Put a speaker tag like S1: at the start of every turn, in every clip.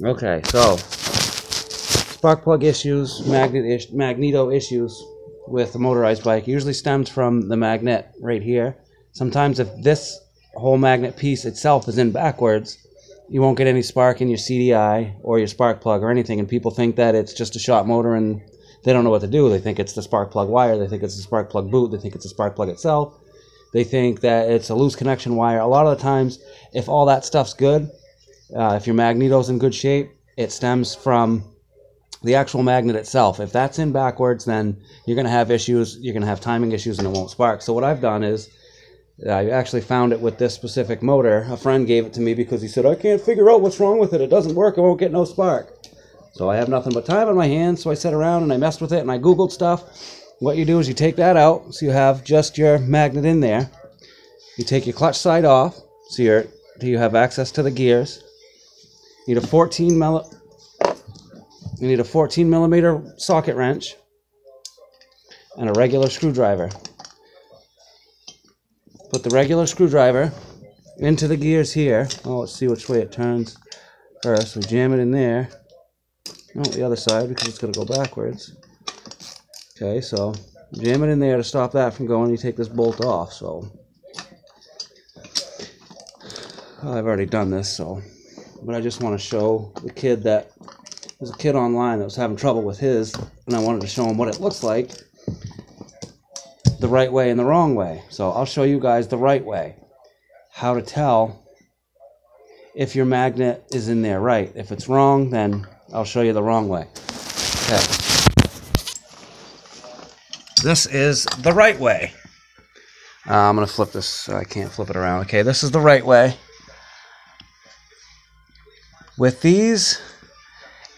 S1: Okay, so spark plug issues, magneto issues with a motorized bike usually stems from the magnet right here. Sometimes if this whole magnet piece itself is in backwards, you won't get any spark in your CDI or your spark plug or anything, and people think that it's just a shot motor and they don't know what to do. They think it's the spark plug wire, they think it's the spark plug boot, they think it's the spark plug itself, they think that it's a loose connection wire. A lot of the times, if all that stuff's good, if your magneto's in good shape, it stems from the actual magnet itself. If that's in backwards, then you're going to have issues, you're going to have timing issues, and it won't spark. So what I've done is, I actually found it with this specific motor. A friend gave it to me because he said, I can't figure out what's wrong with it. It doesn't work. I won't get no spark. So I have nothing but time on my hands, so I sat around and I messed with it and I Googled stuff. What you do is you take that out, so you have just your magnet in there. You take your clutch side off, so you have access to the gears. You need a 14 millimeter socket wrench and a regular screwdriver. Put the regular screwdriver into the gears here. Oh, let's see which way it turns first. We jam it in there. No, the other side, because it's going to go backwards. Okay, so jam it in there to stop that from going. You take this bolt off. So I've already done this, but I just want to show the kid that there's a kid online that was having trouble with his, and I wanted to show him what it looks like, the right way and the wrong way. So I'll show you guys the right way, how to tell if your magnet is in there right. If it's wrong, then I'll show you the wrong way. Okay. This is the right way. I'm going to flip this so I can't flip it around. Okay, this is the right way. With these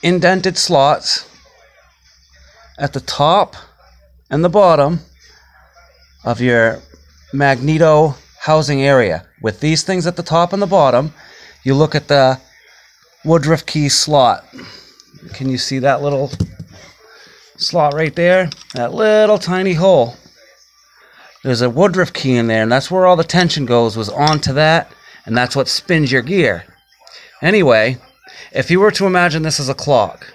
S1: indented slots at the top and the bottom of your magneto housing area. With these things at the top and the bottom, you look at the Woodruff key slot. Can you see that little slot right there? That little tiny hole. There's a Woodruff key in there, and that's where all the tension goes, was onto that, and that's what spins your gear. Anyway, if you were to imagine this as a clock,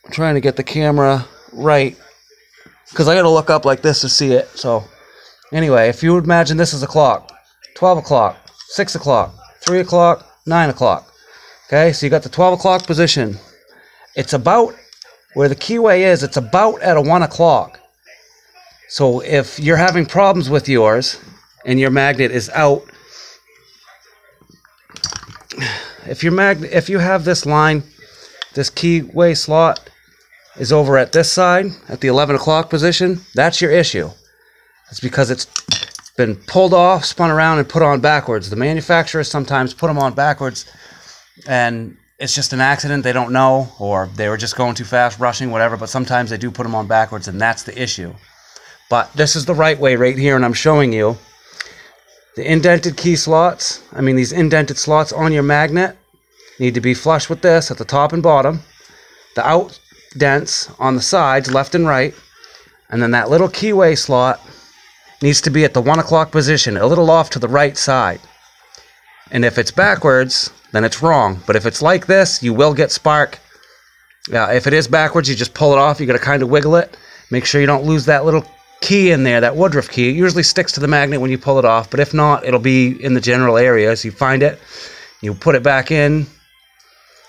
S1: I'm trying to get the camera right, because I got to look up like this to see it. So anyway, if you would imagine this as a clock, 12 o'clock, 6 o'clock, 3 o'clock, 9 o'clock. Okay, so you got the 12 o'clock position. It's about where the keyway is, it's about at a 1 o'clock. So if you're having problems with yours and your magnet is out, if you have this line, this keyway slot is over at this side, at the 11 o'clock position, that's your issue. It's because it's been pulled off, spun around, and put on backwards. The manufacturers sometimes put them on backwards, and it's just an accident. They don't know, or they were just going too fast, rushing, whatever, but sometimes they do put them on backwards, and that's the issue. But this is the right way right here, and I'm showing you. The indented key slots, these indented slots on your magnet need to be flush with this at the top and bottom. The out dents on the sides, left and right, and then that little keyway slot needs to be at the 1 o'clock position, a little off to the right side. And if it's backwards, then it's wrong. But if it's like this, you will get spark. If it is backwards, you just pull it off. You got to kind of wiggle it. Make sure you don't lose that little key in there, that Woodruff key. It usually sticks to the magnet when you pull it off, but if not, it'll be in the general area. So you find it, you put it back in,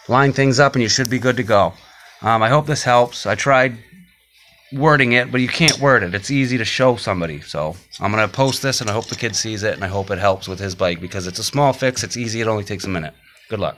S1: line things up, and you should be good to go. I hope this helps. I tried wording it, but you can't word it. It's easy to show somebody. So I'm going to post this, and I hope the kid sees it, and I hope it helps with his bike, because it's a small fix. It's easy. It only takes a minute. Good luck.